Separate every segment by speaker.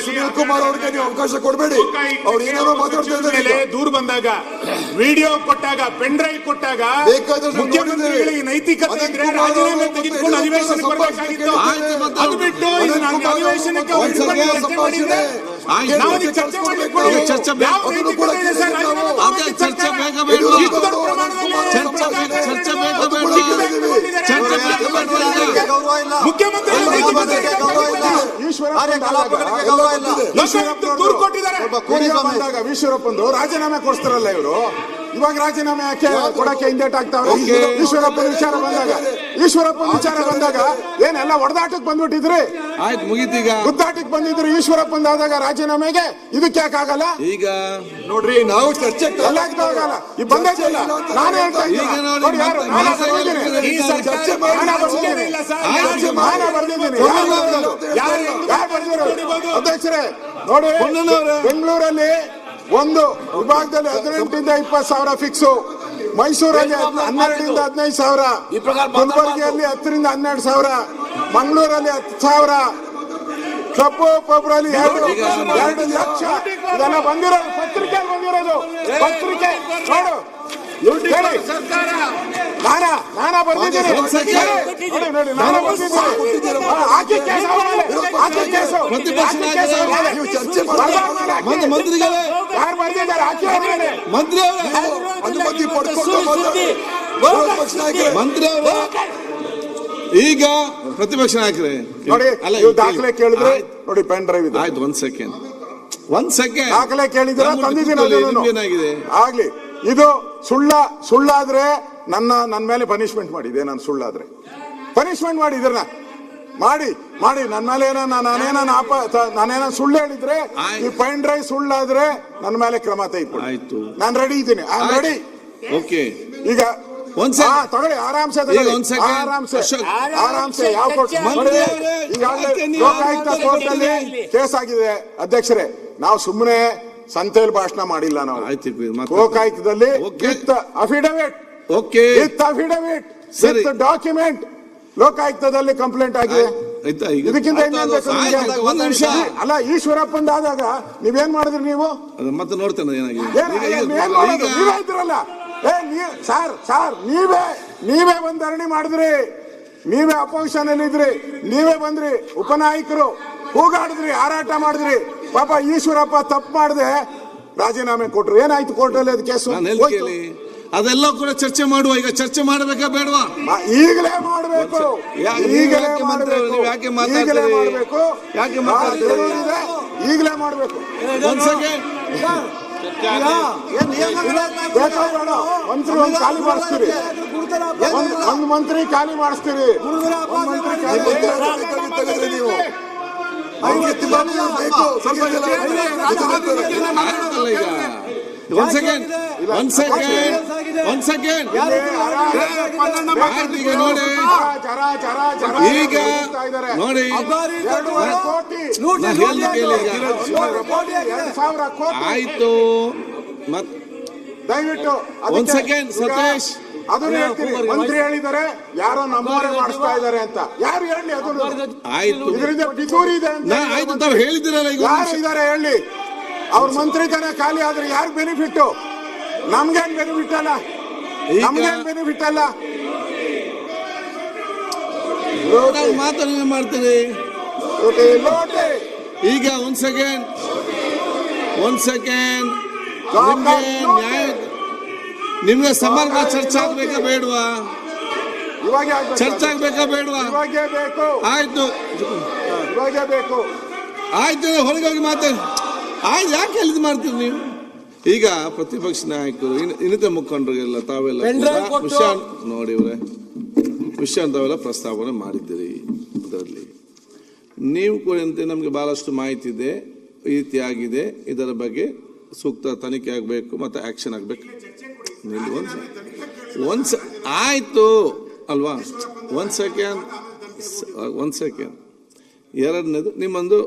Speaker 1: ಸುನೀಲ್ ಕುಮಾರ್ ಅವ್ರಿಗೆ ನೀವು ಅವಕಾಶ ಕೊಡಬೇಡಿ. ಅವ್ರು ಏನೇನೋ ಮಾತಾಡ್ತಾ ಇದ್ದಾರೆ.
Speaker 2: ದೂರ ಬಂದಾಗ, ವಿಡಿಯೋ ಕೊಟ್ಟಾಗ, ಪೆನ್ ಡ್ರೈವ್ ಕೊಟ್ಟಾಗ ಮುಖ್ಯಮಂತ್ರಿಗಳಿಗೆ ನೈತಿಕತೆ ಇದ್ರೆ ರಾಜೀನಾಮೆ ತೆಗೆದುಕೊಂಡು ಅಧಿವೇಶನಕ್ಕೆ ಬರಬೇಕಾಗಿತ್ತು. ಅದು ಬಿಟ್ಟು ಅಧಿವೇಶನಕ್ಕೆ ಚರ್ಚೆ ಈಶ್ವರಪ್ಪಂದು ರಾಜೀನಾಮೆ ಕೊಡ್ತಾರಲ್ಲ ಇವರು. ಇವಾಗ ರಾಜೀನಾಮೆ ಯಾಕೆ ಕೊಡಕ್ಕೆ ಹಿಂದೇಟ್ ಆಗ್ತಾವ್ರೆ? ಈಶ್ವರಪ್ಪನ ವಿಚಾರ ಬಂದಾಗ ಏನೆಲ್ಲ ಹೊಡೆದಾಟಕ್ಕೆ ಬಂದ್ಬಿಟ್ಟಿದ್ರಿ.
Speaker 3: ಆಯ್ತು, ಮುಗಿತೀಗ.
Speaker 2: ಗುದ್ದಾಟಕ್ಕೆ ಬಂದಿದ್ರು ಈಶ್ವರಪ್ಪಂದಾದಾಗ ರಾಜೀನಾಮೆಗೆ. ಇದಕ್ಕೆ ಯಾಕಾಗಲ್ಲ?
Speaker 3: ಈಗ
Speaker 1: ನೋಡ್ರಿ, ನಾವು ಚರ್ಚೆ
Speaker 2: ಎಲ್ಲ ಆಗಲ್ಲ. ಈ ಬಂದಿಲ್ಲ. ನಾನು ಹೇಳ್ತಾ ಅಧ್ಯಕ್ಷರೇ ನೋಡಿ, ಬೆಂಗಳೂರಲ್ಲಿ ಒಂದು ವಿಭಾಗದಲ್ಲಿ 18,000 to 20,000 ಫಿಕ್ಸು, ಮೈಸೂರಲ್ಲಿ 12,000 to 15,000, ಗುಲ್ಬರ್ಗಿಯಲ್ಲಿ 10,000 to 12,000, ಮಂಗಳೂರಲ್ಲಿ 10,000, ಕಪ್ಪು ಪಬ್ರಲ್ಲಿ 2 ಲಕ್ಷ. ಇದೆಲ್ಲ ಬಂದಿರೋದು ಪತ್ರಿಕೆ ನೋಡು. ನಾನಾ ಬರ್ತಿದ್ದೀನಿ.
Speaker 3: ಈಗ ಪ್ರತಿಪಕ್ಷ ನಾಯಕರೇ
Speaker 2: ನೋಡಿ, ದಾಖಲೆ ಕೇಳಿದ್ರೆ ನೋಡಿ, ಪೆನ್ ಡ್ರೈವ್ ಇದೆ.
Speaker 3: ಆಯ್ತು, ಒಂದ್ ಸೆಕೆಂಡ್
Speaker 2: ದಾಖಲೆ ಕೇಳಿದ್ರೆ ತಂದಿದ್ದೀನಿ. ಆಗ್ಲಿ, ಇದು ಸುಳ್ಳಾದ್ರೆ ನನ್ನ ಮೇಲೆ ಪನಿಷ್ಮೆಂಟ್ ಮಾಡಿದೆ. ನಾನು ಸುಳ್ಳಾದ್ರೆ ಪನಿಷ್ಮೆಂಟ್ ಮಾಡಿ, ಇದನ್ನ ಮಾಡಿ ನನ್ನ ಮೇಲೆ ನಾನೇನ ಸುಳ್ಳು ಹೇಳಿದ್ರೆ, ಈ ಪೆನ್ ಡ್ರೈವ್ ಸುಳ್ಳಾದ್ರೆ ನನ್ನ ಮೇಲೆ ಕ್ರಮ ತೆಗೆದುಕೊಳ್ಳಿ.
Speaker 3: ಆಯ್ತು,
Speaker 2: ನಾನು ರೆಡಿ ಇದ್ದೀನಿ. ರೆಡಿ.
Speaker 3: ಓಕೆ,
Speaker 2: ಈಗ ತಗೊಳ್ಳಿ, ಆರಾಮ್ಸೆ ಯಾವ ಲೋಕಾಯುಕ್ತ ಕೋರ್ಟಲ್ಲಿ ಕೇಸ್ ಆಗಿದೆ. ಅಧ್ಯಕ್ಷರೇ, ನಾವು ಸುಮ್ಮನೆ ಸಂತೆಯಲ್ಲಿ ಭಾಷಣ ಮಾಡಿಲ್ಲ. ನಾವು ಲೋಕಾಯುಕ್ತದಲ್ಲಿ ವಿತ್ ಅಫಿಡವಿಟ್ ಡಾಕ್ಯುಮೆಂಟ್ ಲೋಕಾಯುಕ್ತದಲ್ಲಿ ಕಂಪ್ಲೇಂಟ್ ಆಗಿದೆ. ಇದಕ್ಕಿಂತ ಅಲ್ಲ, ಈಶ್ವರಪ್ಪಂದಾದಾಗ ನೀವೇನ್ ಮಾಡಿದ್ರಿ? ನೀವು
Speaker 3: ಮತ್ತೆ ನೋಡ್ತೇನೆ
Speaker 2: ಇದ್ರಲ್ಲ. ಸರ್, ನೀವೇ ಬಂದ್ ಧರಣಿ ಮಾಡಿದ್ರಿ, ನೀವೇ ಅಪೋಸಿಷನ್ ಇದ್ರಿ, ನೀವೇ ಬಂದ್ರಿ, ಉಪನಾಯಕರು ಕೂಗಾಡಿದ್ರಿ, ಹಾರಾಟ ಮಾಡಿದ್ರಿ. ಪಾಪ ಈಶ್ವರಪ್ಪ ತಪ್ಪು ಮಾಡದೆ ರಾಜೀನಾಮೆ ಕೊಟ್ರು. ಏನಾಯ್ತು ಕೋರ್ಟಲ್ಲಿ ಅದು ಕೇಸು?
Speaker 3: ಅದೆಲ್ಲ ಕೂಡ ಚರ್ಚೆ ಮಾಡುವ. ಈಗ ಚರ್ಚೆ ಮಾಡಬೇಕಾ ಬೇಡವಾ?
Speaker 2: ಈಗಲೇ ಮಾಡಬೇಕು. ಈಗಲೇ ಮಾಡಬೇಕು. ಮಂತ್ರಿ ಖಾಲಿ ಮಾಡಿಸ್ತೀರಿ, ಒಂದು ಮಂತ್ರಿ ಖಾಲಿ ಮಾಡಿಸ್ತೀರಿ. ನೀವು
Speaker 3: One second. ಈಗ ನೋಡಿ, ಆಯ್ತು.
Speaker 2: ದಯವಿಟ್ಟು
Speaker 3: ಒಂದ್ ಸೆಕೆಂಡ್ ಸತೀಶ್,
Speaker 2: ಅದನ್ನ ಹೇಳ್ತೀನಿ. ಮಂತ್ರಿ ಹೇಳಿದ್ದಾರೆ ಯಾರೋ ನಮ್ಮವರೇ ಮಾಡಿಸ್ತಾ ಇದ್ದಾರೆ ಅಂತ. ಯಾರು ಹೇಳಿ? ಅದನ್ನು
Speaker 3: ಆಯ್ತು,
Speaker 2: ಇದರಿಂದ ಪಿತೂರಿ ಇದೆ ಅಂತ
Speaker 3: ಆಯ್ತು ತಾವು ಹೇಳಿದಿರಲ್ಲ.
Speaker 2: ಯಾರು ಇದ್ದಾರೆ ಹೇಳಿ? ಅವ್ರ ಮಂತ್ರಿ ತನ ಖಾಲಿ ಆದ್ರೆ ಯಾರು ಬೆನಿಫಿಟ್? ನಮ್ಗೇನ್ ಬೆನಿಫಿಟ್ ಅಲ್ಲ, ಬೆನಿಫಿಟ್ ಅಲ್ಲ.
Speaker 3: ಮಾತನ್ನ ಮಾಡ್ತೀರಿ. ಈಗ ಒಂದ್ ಸೆಕೆಂಡ್ ನಿಮ್ಗೆ ಸಮರ್ಥ ಚರ್ಚೆ ಆಗ್ಬೇಕಾ ಬೇಡವಾ? ಚರ್ಚೆ ಆಗ್ಬೇಕಾ ಬೇಡವಾ? ಆಯ್ತು, ಹೊರಗೆ ಹೋಗಿ ಮಾತಾಡಿ. ಆಯ್ತು, ಯಾಕೆ ಹೇಳಿದ್ ಮಾಡ್ತೀರಿ ನೀವು? ಈಗ ಪ್ರತಿಪಕ್ಷ ನಾಯಕರು, ಇನ್ನಿತರ ಮುಖಂಡರಿಗೆಲ್ಲ ತಾವೆಲ್ಲ ನೋಡಿ ವಿಷಯ ತಾವೆಲ್ಲ ಪ್ರಸ್ತಾವನೆ ಮಾಡಿದ್ದೀರಿ. ಅದರಲ್ಲಿ ನೀವು ಕೂಡ ನಮಗೆ ಬಹಳಷ್ಟು ಮಾಹಿತಿ ಇದೆ, ಈ ರೀತಿ ಆಗಿದೆ, ಇದರ ಬಗ್ಗೆ ಸೂಕ್ತ ತನಿಖೆ ಆಗಬೇಕು ಮತ್ತು ಆಕ್ಷನ್ ಆಗಬೇಕು. ಆಯ್ತು ಅಲ್ವಾ? ಒಂದ್ ಸೆಕೆಂಡ್. ಎರಡನೇದು, ನಿಮ್ಮೊಂದು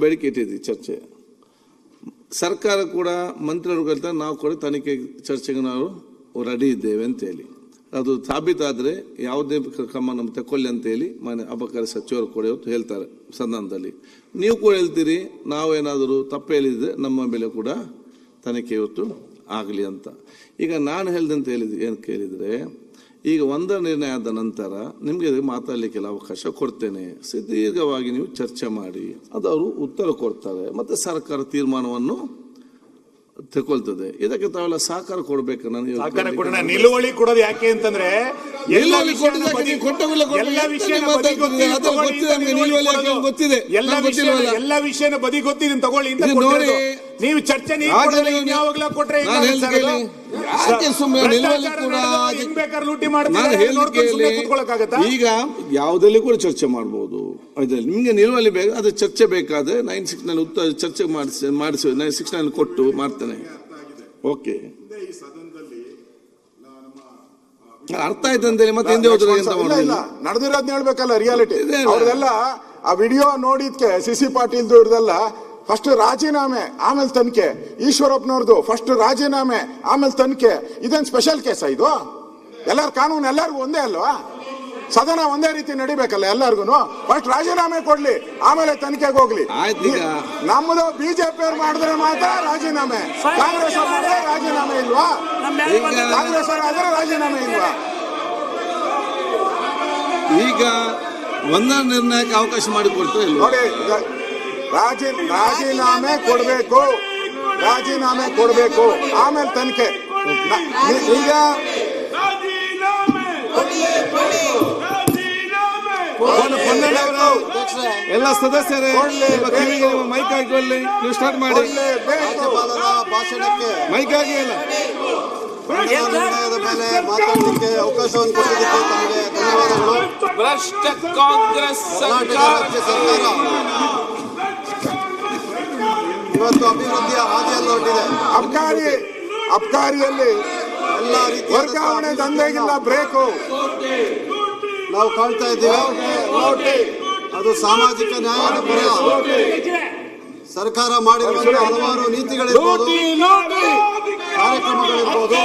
Speaker 3: ಬೇಡಿಕೆ ಇಟ್ಟಿದ್ವಿ ಚರ್ಚೆ. ಸರ್ಕಾರ ಕೂಡ ಮಂತ್ರಿಗಳು ನಾವು ಕೂಡ ತನಿಖೆ ಚರ್ಚೆಗೆ ನಾವು ರೆಡಿ ಇದ್ದೇವೆ ಅಂತೇಳಿ. ಅದು ಸಾಬೀತಾದರೆ ಯಾವುದೇ ಕ್ರಮ ನಮ್ಮ ತಗೊಳ್ಳಿ ಅಂತ ಹೇಳಿ ಮನೆ ಅಬಕಾರಿ ಸಚಿವರು ಕೂಡ ಇವತ್ತು ಹೇಳ್ತಾರೆ ಸಂಧಾನದಲ್ಲಿ. ನೀವು ಕೂಡ ಹೇಳ್ತೀರಿ ನಾವೇನಾದರೂ ತಪ್ಪು ಹೇಳಿದ್ರೆ ನಮ್ಮ ಮೇಲೆ ಕೂಡ ತನಿಖೆ ಇವತ್ತು ಆಗಲಿ ಅಂತ. ಈಗ ನಾನು ಹೇಳ್ದಂತ ಏನು ಕೇಳಿದರೆ, ಈಗ ಒಂದರ ನಿರ್ಣಯ ಆದ ನಂತರ ನಿಮಗೆ ಮಾತಾಡಲಿಕ್ಕೆಲ್ಲ ಅವಕಾಶ ಕೊಡ್ತೇನೆ, ಸುದೀರ್ಘವಾಗಿ ನೀವು ಚರ್ಚೆ ಮಾಡಿ ಅದು ಅವರು ಉತ್ತರ ಕೊಡ್ತಾರೆ, ಮತ್ತು ಸರ್ಕಾರ ತೀರ್ಮಾನವನ್ನು ತಗೊಳ್ತದೆ. ಇದಕ್ಕೆ ತಾವೆಲ್ಲ ಸಹಕಾರ ಕೊಡ್ಬೇಕು.
Speaker 4: ನಿಲುವಳಿ ಕೊಡೋದು ಯಾಕೆ ಅಂತಂದ್ರೆ ಎಲ್ಲ ವಿಷಯನ ಬದಿ ಗೊತ್ತಿದೆ ತಗೊಳ್ಳಿ ಅಂತ ನೀವು ಚರ್ಚೆ ಯಾವಾಗ್ಲೂ ಕೊಟ್ರೆ ಲೂಟಿ
Speaker 3: ಈಗ ಯಾವುದಲ್ಲಿ ಕೂಡ ಚರ್ಚೆ ಮಾಡಬಹುದು. ನಿಮ್ಗೆ ನಿಲುವಳಿ ಬೇಕು, ಅದು ಚರ್ಚೆ ಬೇಕಾದ್ರೆ 9/6 ನಲ್ಲಿ ಉತ್ತರ ಚರ್ಚೆ ಮಾಡಿಸಿ 9/6 ನಲ್ಲಿ ಕೊಟ್ಟು ಮಾಡ್ತೇನೆ. ಓಕೆ, ಅರ್ಥ ಆಯ್ತು ಅಂತೇಳಿ ಮತ್ತೆ ಹಿಂದೆ ಹೋದ್ರೆ ಎಂತ ಮಾಡೋದಿಲ್ಲ.
Speaker 2: ನಡೆದಿರೋದ್ನ ಹೇಳ್ಬೇಕಲ್ಲ, ರಿಯಾಲಿಟಿ. ಅವ್ರದೆಲ್ಲ ಆ ವಿಡಿಯೋ ನೋಡಿದ್ಕೆ CC ಪಾಟೀಲ್ದು ಇವ್ರದೆಲ್ಲ ಫಸ್ಟ್ ರಾಜೀನಾಮೆ ಆಮೇಲೆ ತನಿಖೆ, ಈಶ್ವರಪ್ಪನವ್ರದ್ದು ಫಸ್ಟ್ ರಾಜೀನಾಮೆ ಆಮೇಲೆ ತನಿಖೆ. ಇದೇನು ಸ್ಪೆಷಲ್ ಕೇಸ ಇದು? ಎಲ್ಲರ ಕಾನೂನು ಎಲ್ಲರಿಗೂ ಒಂದೇ ಅಲ್ವಾ? ಸದನ ಒಂದೇ ರೀತಿ ನಡಿಬೇಕಲ್ಲ ಎಲ್ಲರಿಗೂ. ಫಸ್ಟ್ ರಾಜೀನಾಮೆ ಕೊಡ್ಲಿ, ಆಮೇಲೆ ತನಿಖೆಗೆ ಹೋಗ್ಲಿ. ನಮ್ಮದು ಬಿಜೆಪಿ ಅವ್ರು ಮಾಡಿದ್ರೆ ಮಾತ್ರ ರಾಜೀನಾಮೆ, ಕಾಂಗ್ರೆಸ್ ಅವ್ರು ಮಾಡಿದ್ರೆ ರಾಜೀನಾಮೆ ಇಲ್ವಾ? ಕಾಂಗ್ರೆಸ್ ಅವ್ರು ಆದ್ರೆ ರಾಜೀನಾಮೆ ಇಲ್ವಾ?
Speaker 3: ಈಗ ಒಂದ ನಿರ್ಣಯಕ್ಕೆ ಅವಕಾಶ ಮಾಡಿಕೊಡ್ತಾರೆ
Speaker 2: ನೋಡಿ, ರಾಜೀನಾಮೆ ಕೊಡ್ಬೇಕು, ಆಮೇಲೆ ತನಿಖೆ. ಈಗ
Speaker 3: ಎಲ್ಲ ಸದಸ್ಯರೇ ಮೈಕ್ ಹಾಕಿ ನೀವು ಸ್ಟಾರ್ಟ್ ಮಾಡಿ.
Speaker 5: ಭಾಷಣಕ್ಕೆ
Speaker 3: ಮೈಕ್ ಆಗಿ ಅಲ್ಲ
Speaker 5: ನಿರ್ಣಯದ ಮೇಲೆ ಮಾತಾಡಲಿಕ್ಕೆ ಅವಕಾಶವನ್ನು ಕೊಟ್ಟಿದ್ದಕ್ಕೆ ತಮಗೆ ಧನ್ಯವಾದಗಳು.
Speaker 6: ಭ್ರಷ್ಟ ಕಾಂಗ್ರೆಸ್
Speaker 5: ರಾಜ್ಯ ಸರ್ಕಾರ ಇವತ್ತು ಅಭಿವೃದ್ಧಿಯ ಹಾದಿಯಲ್ಲಿ ಹೊರಟಿದೆ.
Speaker 2: ಅಬ್ಕಾರಿಯಲ್ಲಿ
Speaker 5: ಎಲ್ಲ ರೀತಿಯ
Speaker 2: ವರ್ಗಾವಣೆ ದಂಧೆಗಿಲ್ಲ ಬ್ರೇಕು
Speaker 5: ನಾವು ಕಾಣ್ತಾ ಇದ್ದೇವೆ. ಅದು ಸಾಮಾಜಿಕ ನ್ಯಾಯದ ಪರ ಸರ್ಕಾರ ಮಾಡಿರುವಂತಹ ಹಲವಾರು ನೀತಿಗಳಿರ್ಬೋದು, ಕಾರ್ಯಕ್ರಮಗಳಿರ್ಬೋದು,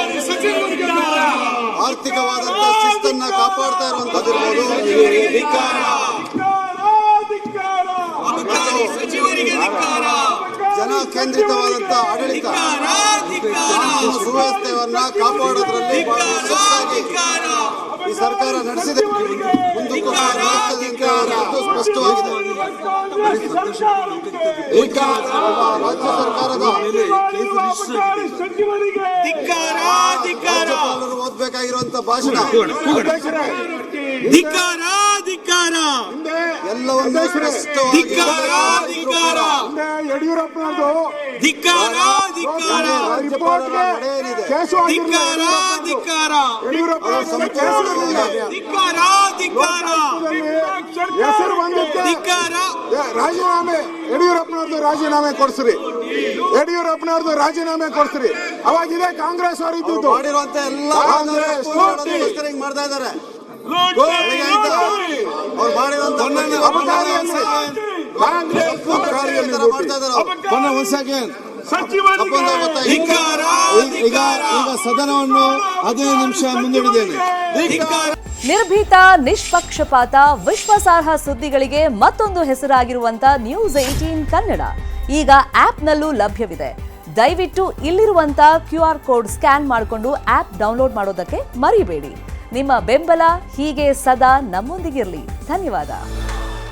Speaker 5: ಆರ್ಥಿಕವಾದಂತಹ ಶಿಸ್ತನ್ನ ಕಾಪಾಡ್ತಾ ಇರುವಂತದ್ದಿರ್ಬೋದು, ಜನ ಕೇಂದ್ರಿತವಾದಂತ ಆಡಳಿತ, ಕಾನೂನು ಸುವ್ಯವಸ್ಥೆಯನ್ನ ಕಾಪಾಡೋದ್ರಲ್ಲಿ ಬಹಳ ಯಶಸ್ಸಾಗಿ ಈ ಸರ್ಕಾರ ನಡೆಸಿದೆ, ಮುಂದಕ್ಕೂ ನಡೆಸ್ತದೆ ಅಂತ ಸ್ಪಷ್ಟವಾಗಿದೆ. ರಾಜ್ಯ ಸರ್ಕಾರದ ರಾಜ್ಯಪಾಲರು ಓದ್ಬೇಕಾಗಿರುವಂತ ಭಾಷಣ ಎಲ್ಲವನ್ನೂ ಸ್ಪಷ್ಟವಾಗಿ
Speaker 2: ಯಡಿಯೂರಪ್ಪನದು ಹೆಸರು ಬಂದಿತ್ತು. ರಾಜೀನಾಮೆ ಯಡಿಯೂರಪ್ಪನವ್ರದ್ದು ರಾಜೀನಾಮೆ ಕೊಡ್ಸ್ರಿ, ಯಡಿಯೂರಪ್ಪನವ್ರದ್ದು ರಾಜೀನಾಮೆ ಕೊಡ್ಸ್ರಿ. ಅವಾಗಿದೆ ಕಾಂಗ್ರೆಸ್ ಅವರು ಇದ್ದಿದ್ದು.
Speaker 5: ಮಾಡಿರುವಂತ ಎಲ್ಲ ಮಾಡ್ತಾ ಇದ್ದಾರೆ. ಅವ್ರು ಮಾಡಿರುವಂತ
Speaker 3: ಈಗ ಸದನವನ್ನು 15 ನಿಮಿಷ ಮುಂದೂಡಿದ್ದೇನೆ.
Speaker 7: ನಿರ್ಭೀತ, ನಿಷ್ಪಕ್ಷಪಾತ, ವಿಶ್ವಾಸಾರ್ಹ ಸುದ್ದಿಗಳಿಗೆ ಮತ್ತೊಂದು ಹೆಸರಾಗಿರುವಂತ News18 ಕನ್ನಡ ಈಗ ಆಪ್ನಲ್ಲೂ ಲಭ್ಯವಿದೆ. ದಯವಿಟ್ಟು ಇಲ್ಲಿರುವಂತ QR ಕೋಡ್ ಸ್ಕ್ಯಾನ್ ಮಾಡಿಕೊಂಡು ಆಪ್ ಡೌನ್ಲೋಡ್ ಮಾಡೋದಕ್ಕೆ ಮರಿಬೇಡಿ. ನಿಮ್ಮ ಬೆಂಬಲ ಹೀಗೆ ಸದಾ ನಮ್ಮೊಂದಿಗಿರಲಿ. ಧನ್ಯವಾದ.